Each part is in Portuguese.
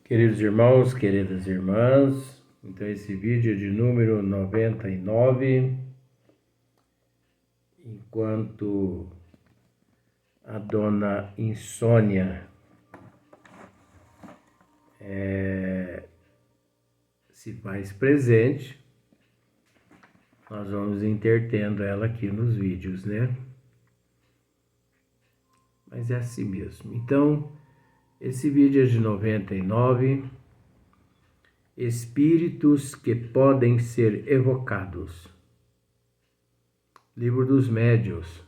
Queridos irmãos, queridas irmãs, então esse vídeo é de número 99. Enquanto a dona Insônia se faz presente, nós vamos intertendo ela aqui nos vídeos, né? Mas é assim mesmo. Então, esse vídeo é de 99. Espíritos que podem ser evocados. Livro dos Médiuns.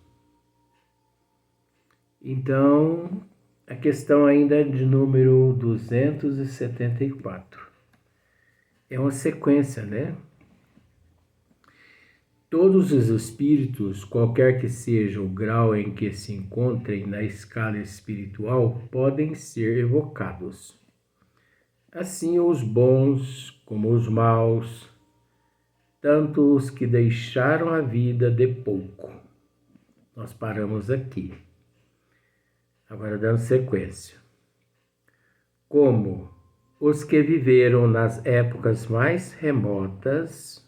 Então, a questão ainda é de número 274. É uma sequência, né? Todos os espíritos, qualquer que seja o grau em que se encontrem na escala espiritual, podem ser evocados. Assim os bons como os maus, tanto os que deixaram a vida de pouco. Nós paramos aqui. Agora dando sequência. Como os que viveram nas épocas mais remotas,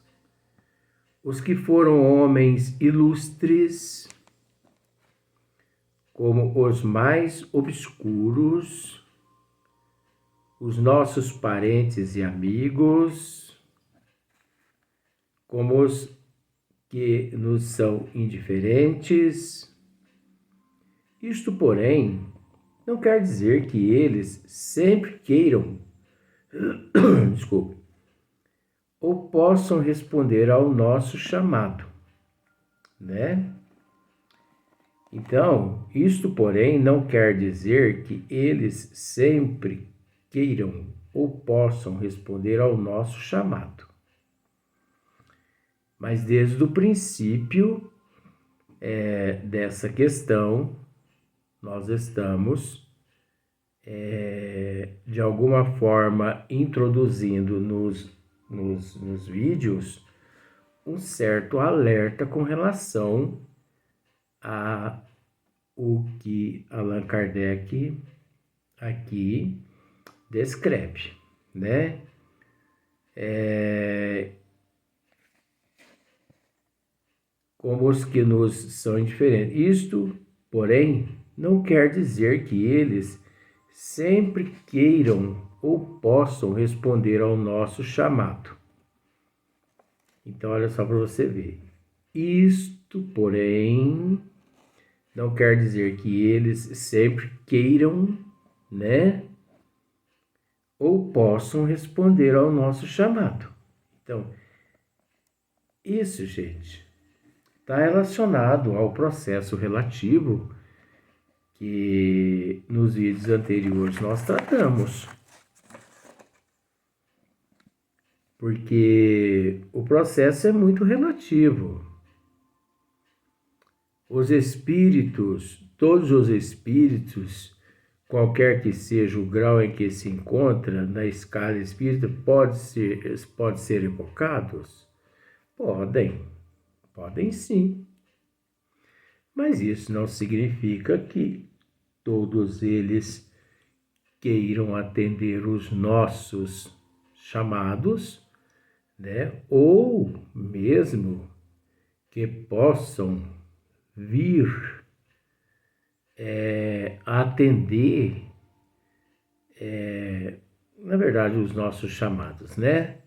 os que foram homens ilustres, como os mais obscuros, os nossos parentes e amigos, como os que nos são indiferentes. Isto, porém, não quer dizer que eles sempre queiram, ou possam responder ao nosso chamado, né? Então, isto, porém, não quer dizer que eles sempre queiram ou possam responder ao nosso chamado. Mas desde o princípio dessa questão, nós estamos, de alguma forma, introduzindo nos vídeos um certo alerta com relação a o que Allan Kardec aqui descreve, né? Como os que nos são indiferentes. Isto, porém, não quer dizer que eles sempre queiram ou possam responder ao nosso chamado. Então, olha só para você ver. Isto, porém, não quer dizer que eles sempre queiram, né? Ou possam responder ao nosso chamado. Então, isso, gente, está relacionado ao processo relativo que nos vídeos anteriores nós tratamos. Porque o processo é muito relativo. Os espíritos, todos os espíritos, qualquer que seja o grau em que se encontra na escala espírita, pode ser evocados? Podem sim. Mas isso não significa que todos eles queiram atender os nossos chamados, né? Ou mesmo que possam vir atender, na verdade, os nossos chamados, né?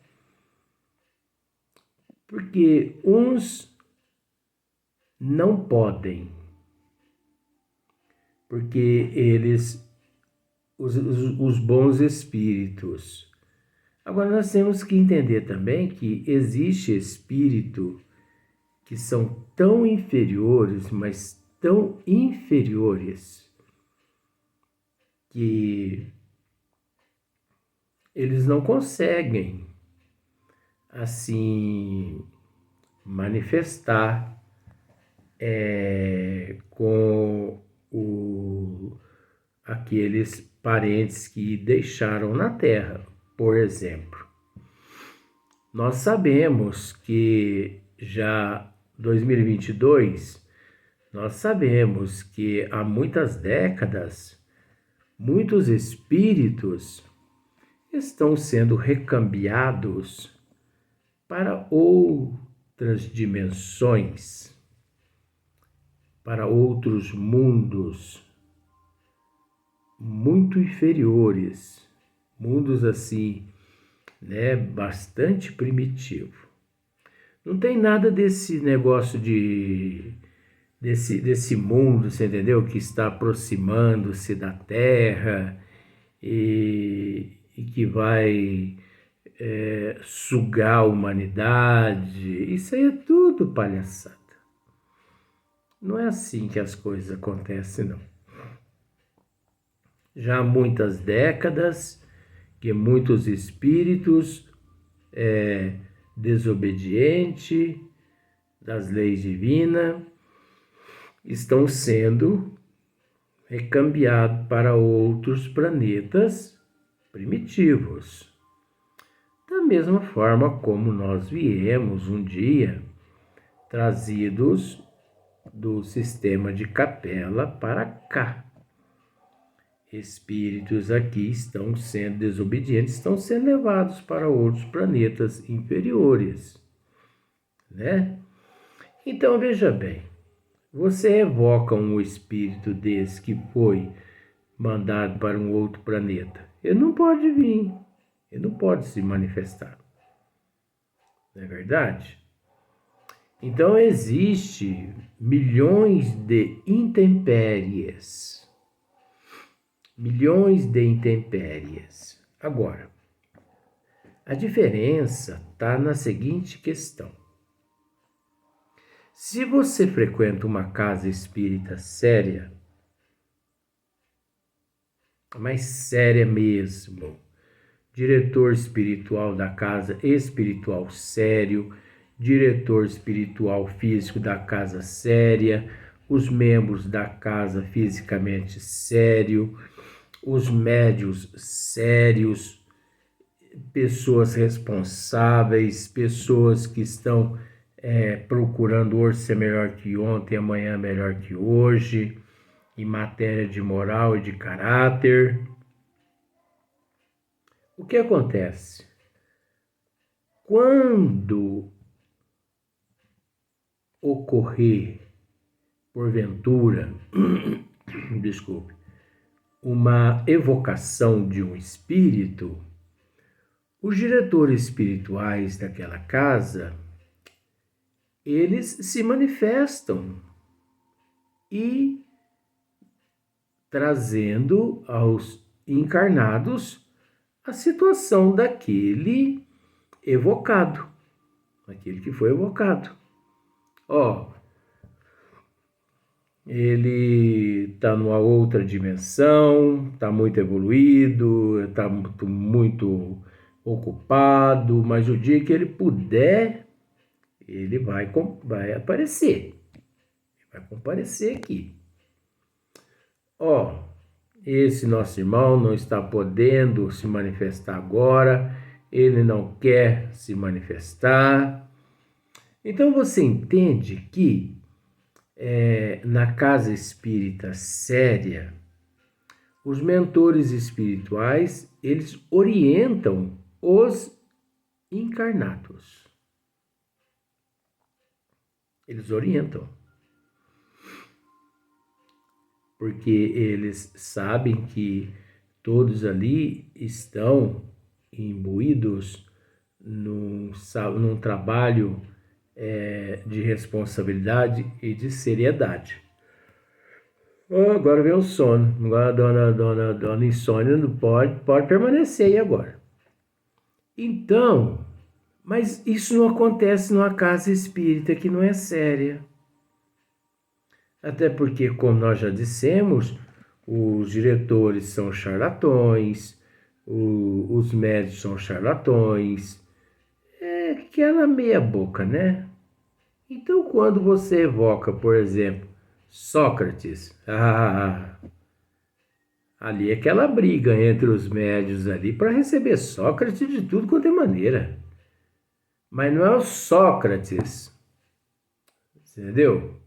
Porque uns não podem, porque eles, os bons espíritos. Agora nós temos que entender também que existe espírito que são tão inferiores, mas tão inferiores, que eles não conseguem, assim, manifestar com aqueles parentes que deixaram na Terra. Por exemplo, nós sabemos que já 2022, nós sabemos que há muitas décadas, muitos espíritos estão sendo recambiados para outras dimensões, para outros mundos muito inferiores, mundos assim, né, bastante primitivo. Não tem nada desse negócio desse mundo, você entendeu? Que está aproximando-se da Terra e que vai sugar a humanidade. Isso aí é tudo palhaçada. Não é assim que as coisas acontecem, não. Já há muitas décadas que muitos espíritos desobedientes das leis divinas estão sendo recambiados para outros planetas primitivos. Da mesma forma como nós viemos um dia trazidos do sistema de Capela para cá. Espíritos aqui estão sendo desobedientes, estão sendo levados para outros planetas inferiores, né? Então, veja bem, você evoca um espírito desse que foi mandado para um outro planeta. Ele não pode vir, ele não pode se manifestar. Não é verdade? Então, existe milhões de intempéries. Milhões de intempéries. Agora, a diferença está na seguinte questão. Se você frequenta uma casa espírita séria, mas séria mesmo, diretor espiritual da casa espiritual sério, diretor espiritual físico da casa séria, os membros da casa fisicamente sério, os médios sérios, pessoas responsáveis, pessoas que estão procurando hoje ser melhor que ontem, amanhã melhor que hoje, em matéria de moral e de caráter. O que acontece? Quando ocorrer, porventura, desculpe, uma evocação de um espírito, os diretores espirituais daquela casa, eles se manifestam e trazendo aos encarnados a situação daquele evocado, aquele que foi evocado. Ele está numa outra dimensão, está muito evoluído, está muito ocupado, mas o dia que ele puder, ele vai aparecer. Vai comparecer aqui. Esse nosso irmão não está podendo se manifestar agora, ele não quer se manifestar. Então você entende que na casa espírita séria, os mentores espirituais, eles orientam os encarnados. Eles orientam. Porque eles sabem que todos ali estão imbuídos num trabalho de responsabilidade e de seriedade. Agora vem o sono. Agora a dona Insônia não pode permanecer aí agora. Então, mas isso não acontece numa casa espírita que não é séria. Até porque, como nós já dissemos, os diretores são charlatões, os médicos são charlatões. É aquela meia boca, né? Então, quando você evoca, por exemplo, Sócrates, ali é aquela briga entre os médios ali para receber Sócrates de tudo quanto é maneira. Mas não é o Sócrates, entendeu?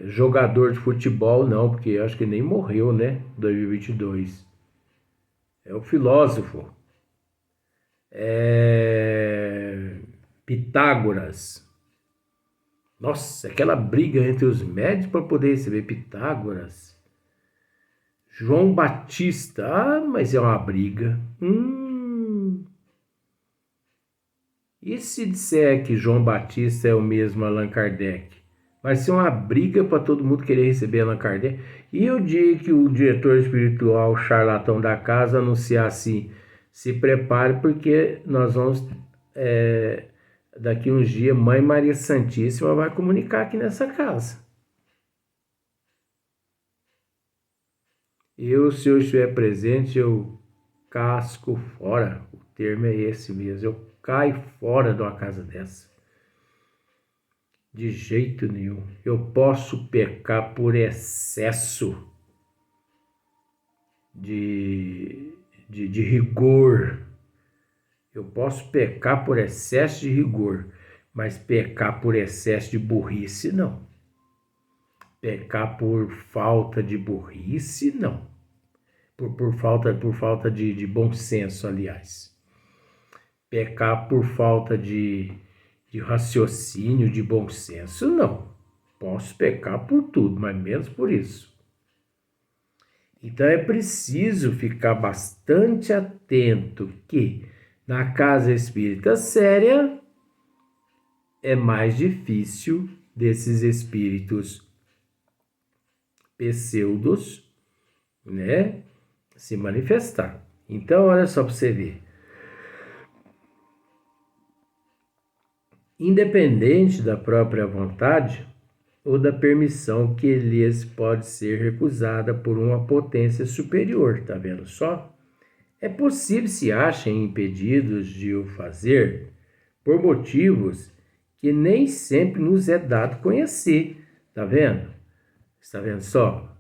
Jogador de futebol não, porque eu acho que nem morreu, né? 2022. É o filósofo, Pitágoras. Nossa, aquela briga entre os médicos para poder receber Pitágoras. João Batista, mas é uma briga. E se disser que João Batista é o mesmo Allan Kardec? Vai ser uma briga para todo mundo querer receber Allan Kardec. E o dia que o diretor espiritual, o charlatão da casa, anunciar assim, se prepare porque nós vamos, daqui uns dias, Mãe Maria Santíssima vai comunicar aqui nessa casa. Se eu estiver presente, eu casco fora. O termo é esse mesmo. Eu caio fora de uma casa dessa. De jeito nenhum. Eu posso pecar por excesso de rigor. Eu posso pecar por excesso de rigor, mas pecar por excesso de burrice, não. Pecar por falta de burrice, não. Por falta de bom senso, aliás. Pecar por falta de raciocínio, de bom senso, não. Posso pecar por tudo, mas menos por isso. Então é preciso ficar bastante atento que na casa espírita séria é mais difícil desses espíritos pseudos, né, se manifestar. Então, olha só para você ver. Independente da própria vontade ou da permissão que lhes pode ser recusada por uma potência superior, tá vendo só? É possível se achem impedidos de o fazer por motivos que nem sempre nos é dado conhecer, tá vendo? Está vendo só?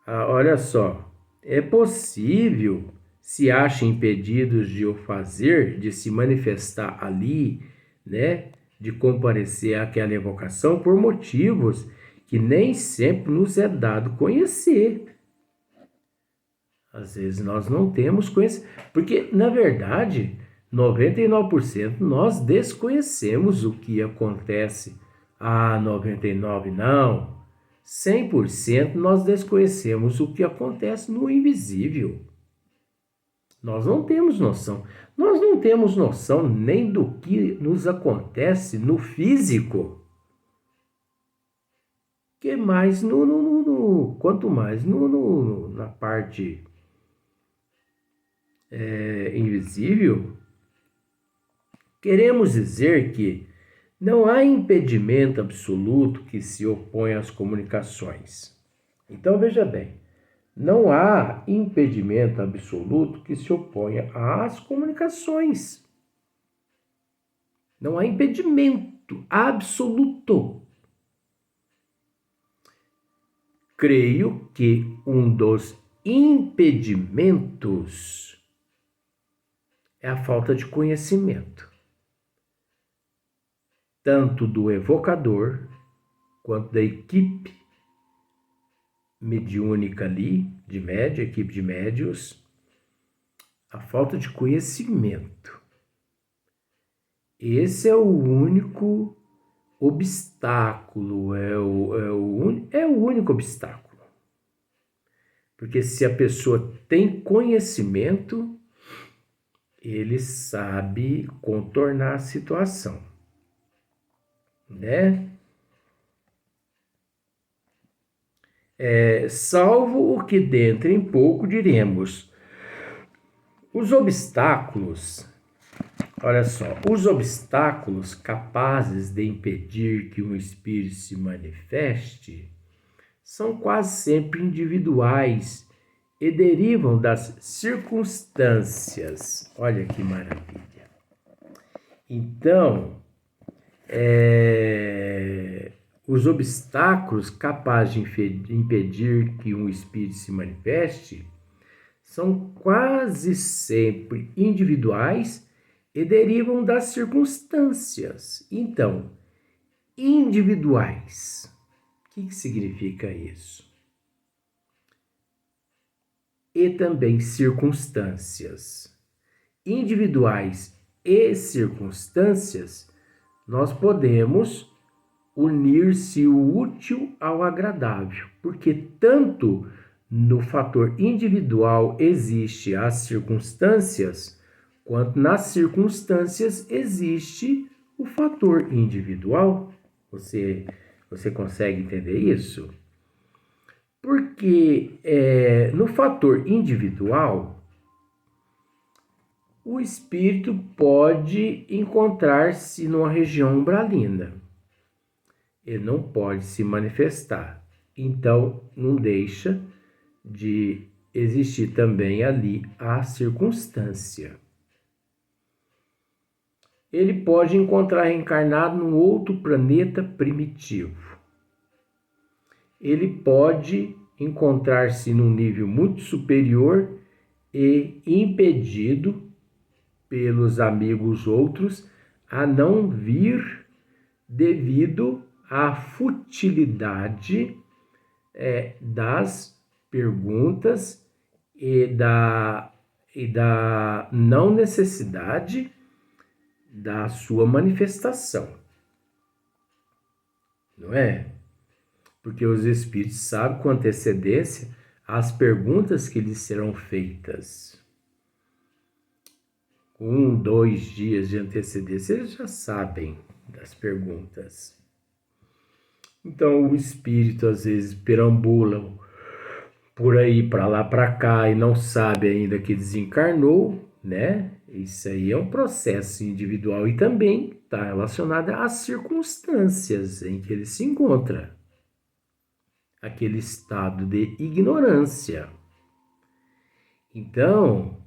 Olha só, é possível se achem impedidos de o fazer, de se manifestar ali, né? De comparecer àquela evocação por motivos que nem sempre nos é dado conhecer. Às vezes nós não temos conhecimento, porque na verdade 99% nós desconhecemos o que acontece. 99% não. 100% nós desconhecemos o que acontece no invisível. Nós não temos noção. Nós não temos noção nem do que nos acontece no físico. Que mais quanto mais na parte invisível. Queremos dizer que não há impedimento absoluto que se oponha às comunicações. Então veja bem, não há impedimento absoluto que se oponha às comunicações. Não há impedimento absoluto. Creio que um dos impedimentos é a falta de conhecimento, tanto do evocador quanto da equipe mediúnica ali, equipe de médios, a falta de conhecimento. Esse é o único obstáculo, é o único obstáculo. Porque se a pessoa tem conhecimento, ele sabe contornar a situação, né? Salvo o que dentro em pouco diremos. Os obstáculos, olha só, os obstáculos capazes de impedir que um espírito se manifeste são quase sempre individuais e derivam das circunstâncias. Olha que maravilha. Então, os obstáculos capazes de impedir que um espírito se manifeste são quase sempre individuais e derivam das circunstâncias. Então, individuais. O que significa isso? e também circunstâncias individuais e circunstâncias, nós podemos unir-se o útil ao agradável, porque tanto no fator individual existe as circunstâncias, quanto nas circunstâncias existe o fator individual. Você consegue entender isso? Porque no fator individual, o espírito pode encontrar-se numa região umbralina. Ele não pode se manifestar. Então, não deixa de existir também ali a circunstância. Ele pode encontrar reencarnado num outro planeta primitivo. Ele pode encontrar-se num nível muito superior e impedido pelos amigos outros a não vir devido à futilidade das perguntas e da não necessidade da sua manifestação. Não é? Porque os espíritos sabem com antecedência as perguntas que lhes serão feitas. 1, 2 dias de antecedência, eles já sabem das perguntas. Então o espírito às vezes perambula por aí, para lá, para cá, e não sabe ainda que desencarnou, né? Isso aí é um processo individual e também está relacionado às circunstâncias em que ele se encontra. Aquele estado de ignorância. Então,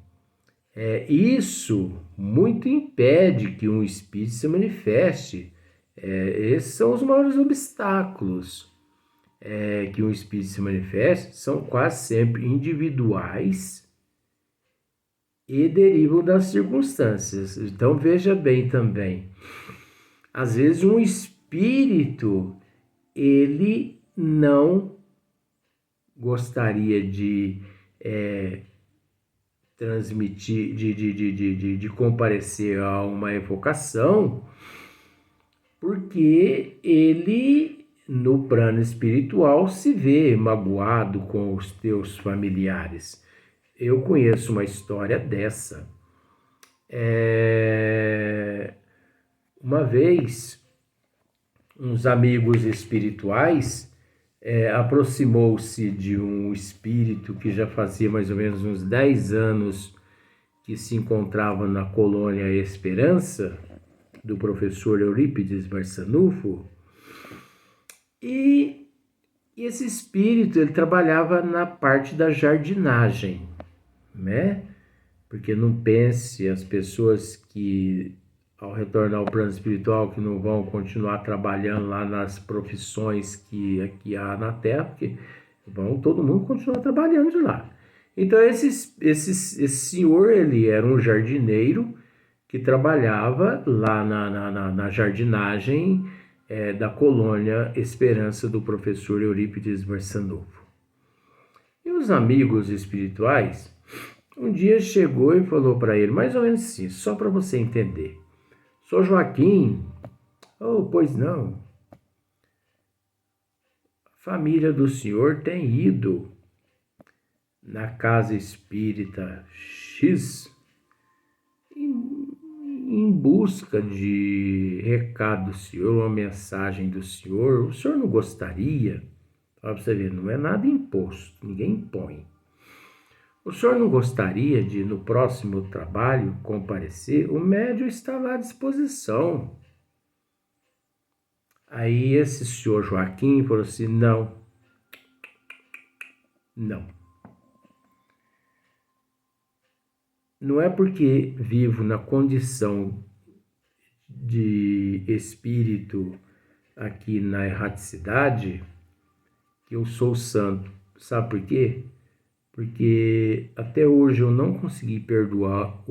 isso muito impede que um espírito se manifeste. Esses são os maiores obstáculos que um espírito se manifeste, são quase sempre individuais e derivam das circunstâncias. Então veja bem também, às vezes um espírito, ele não gostaria de transmitir, de comparecer a uma evocação, porque ele, no plano espiritual, se vê magoado com os teus familiares. Eu conheço uma história dessa. Uma vez, uns amigos espirituais aproximou-se de um espírito que já fazia mais ou menos uns 10 anos que se encontrava na colônia Esperança, do professor Eurípides Barçanufo, e esse espírito ele trabalhava na parte da jardinagem, né? Porque não pense as pessoas que ao retornar ao plano espiritual que não vão continuar trabalhando lá nas profissões que aqui há na Terra, porque todo mundo continuar trabalhando de lá. Então esse senhor, ele era um jardineiro que trabalhava lá na jardinagem da colônia Esperança do professor Eurípides Barçanufo. E os amigos espirituais, um dia chegou e falou para ele, mais ou menos assim, só para você entender. Sou Joaquim. Oh, pois não. A família do senhor tem ido na casa espírita X em busca de recado do senhor, uma mensagem do senhor. O senhor não gostaria? Para você ver, não é nada imposto, ninguém impõe. O senhor não gostaria de, no próximo trabalho, comparecer? O médium está lá à disposição. Aí esse senhor Joaquim falou assim, não. Não é porque vivo na condição de espírito aqui na erraticidade que eu sou santo. Sabe por quê? Porque até hoje eu não consegui perdoar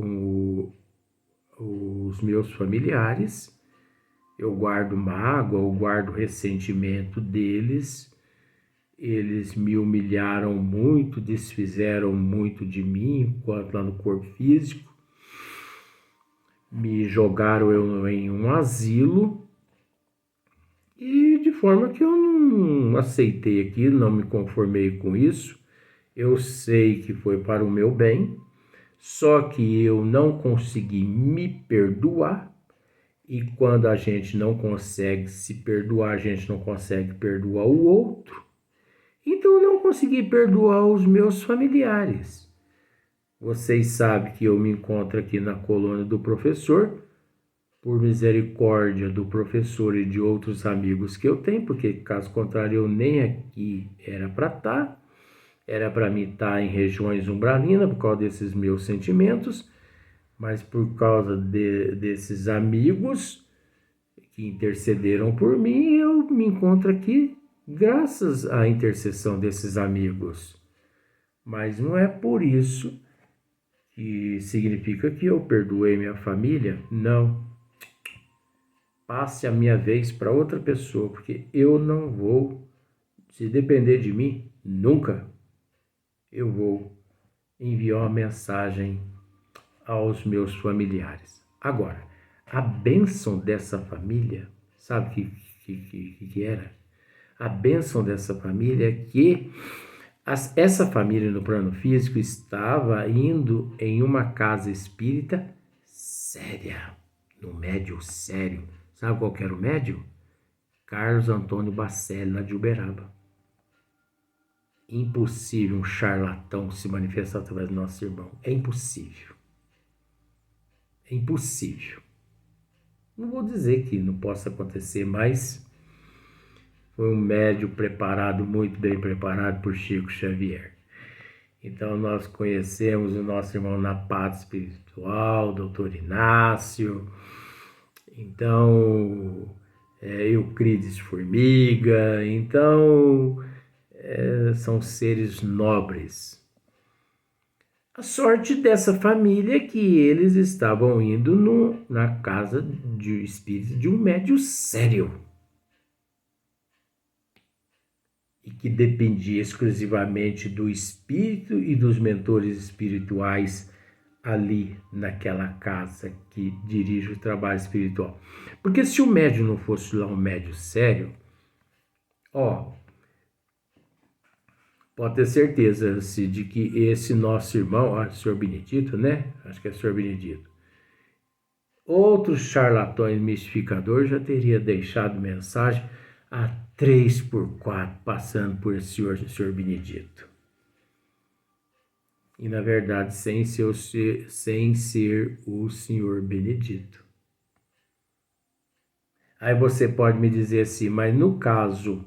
os meus familiares. Eu guardo mágoa, eu guardo ressentimento deles. eles me humilharam muito, desfizeram muito de mim, enquanto lá no corpo físico. Me jogaram eu em um asilo, e de forma que eu não aceitei aquilo, não me conformei com isso. Eu sei que foi para o meu bem, só que eu não consegui me perdoar. E quando a gente não consegue se perdoar, a gente não consegue perdoar o outro. Então eu não consegui perdoar os meus familiares. Vocês sabem que eu me encontro aqui na colônia do professor, por misericórdia do professor e de outros amigos que eu tenho, porque caso contrário eu nem aqui era para estar. Era para mim estar em regiões umbralinas por causa desses meus sentimentos, mas por causa desses amigos que intercederam por mim, eu me encontro aqui graças à intercessão desses amigos. Mas não é por isso que significa que eu perdoei minha família, não. Passe a minha vez para outra pessoa, porque eu não vou, se depender de mim, nunca eu vou enviar uma mensagem aos meus familiares. Agora, a bênção dessa família, sabe o que era? A bênção dessa família é que essa família no plano físico estava indo em uma casa espírita séria, no médio sério. Sabe qual que era o médio? Carlos Antônio Bacelli, lá de Uberaba. Impossível um charlatão se manifestar através do nosso irmão. É impossível. É impossível. Não vou dizer que não possa acontecer, mas foi um médium preparado, muito bem preparado por Chico Xavier. Então nós conhecemos o nosso irmão na paz espiritual, doutor Inácio. Então, Euclides Formiga. Então, são seres nobres. A sorte dessa família é que eles estavam indo na casa de espírito de um médium sério. E que dependia exclusivamente do espírito e dos mentores espirituais ali naquela casa que dirige o trabalho espiritual. Porque se o médium não fosse lá um médium sério, pode ter certeza de que esse nosso irmão, Senhor Benedito, né? Acho que é Senhor Benedito. Outros charlatões mistificadores já teria deixado mensagem a 3x4, passando por esse Senhor Benedito. E na verdade, sem ser o Senhor Benedito. Aí você pode me dizer assim, mas no caso,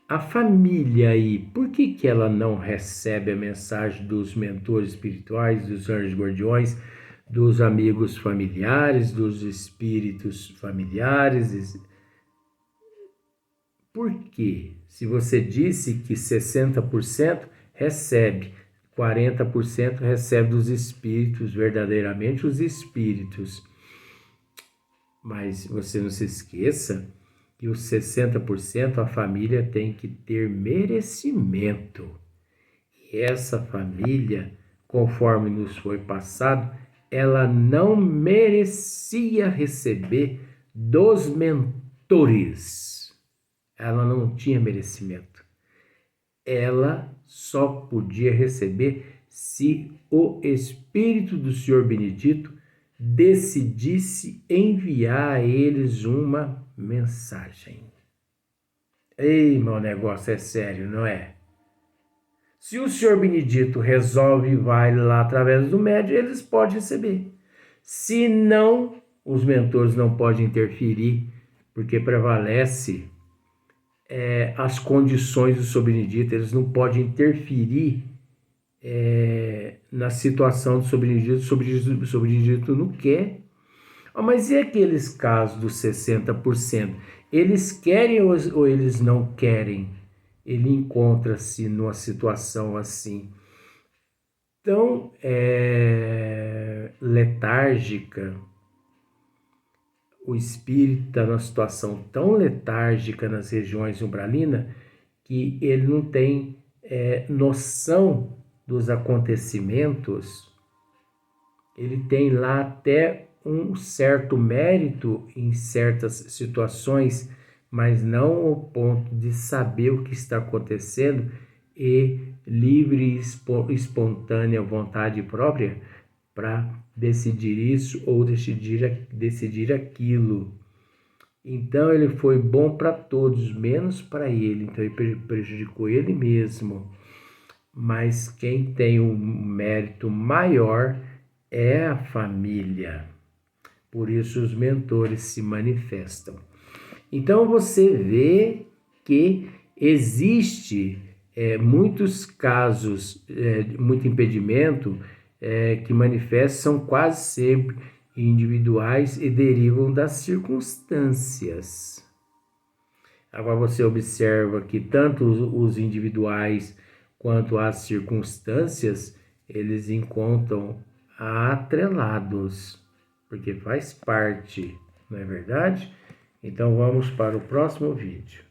a família aí, por que ela não recebe a mensagem dos mentores espirituais, dos anjos guardiões, dos amigos familiares, dos espíritos familiares? Por quê? Se você disse que 60% recebe, 40% recebe dos espíritos, verdadeiramente os espíritos. Mas você não se esqueça que os 60% a família tem que ter merecimento. E essa família, conforme nos foi passado, ela não merecia receber dos mentores. Ela não tinha merecimento. Ela só podia receber se o Espírito do Senhor Benedito decidisse enviar a eles uma mensagem. Ei, meu negócio é sério, não é? Se o Senhor Benedito resolve e vai lá através do médium, eles podem receber. Se não, os mentores não podem interferir, porque prevalece as condições do Senhor Benedito, eles não podem interferir na situação do Senhor Benedito. O Senhor Benedito não quer. Mas e aqueles casos dos 60%? Eles querem ou eles não querem? Ele encontra-se numa situação assim tão letárgica, o espírito está numa situação tão letárgica nas regiões umbralinas, que ele não tem noção dos acontecimentos, ele tem lá até um certo mérito em certas situações, mas não ao ponto de saber o que está acontecendo e livre e espontânea vontade própria para decidir isso ou decidir aquilo. Então ele foi bom para todos, menos para ele. Então ele prejudicou ele mesmo. Mas quem tem um mérito maior é a família. Por isso os mentores se manifestam. Então você vê que existe muitos casos, muito impedimento que manifestam quase sempre individuais e derivam das circunstâncias. Agora você observa que tanto os individuais quanto as circunstâncias, eles encontram atrelados, porque faz parte, não é verdade? Então vamos para o próximo vídeo.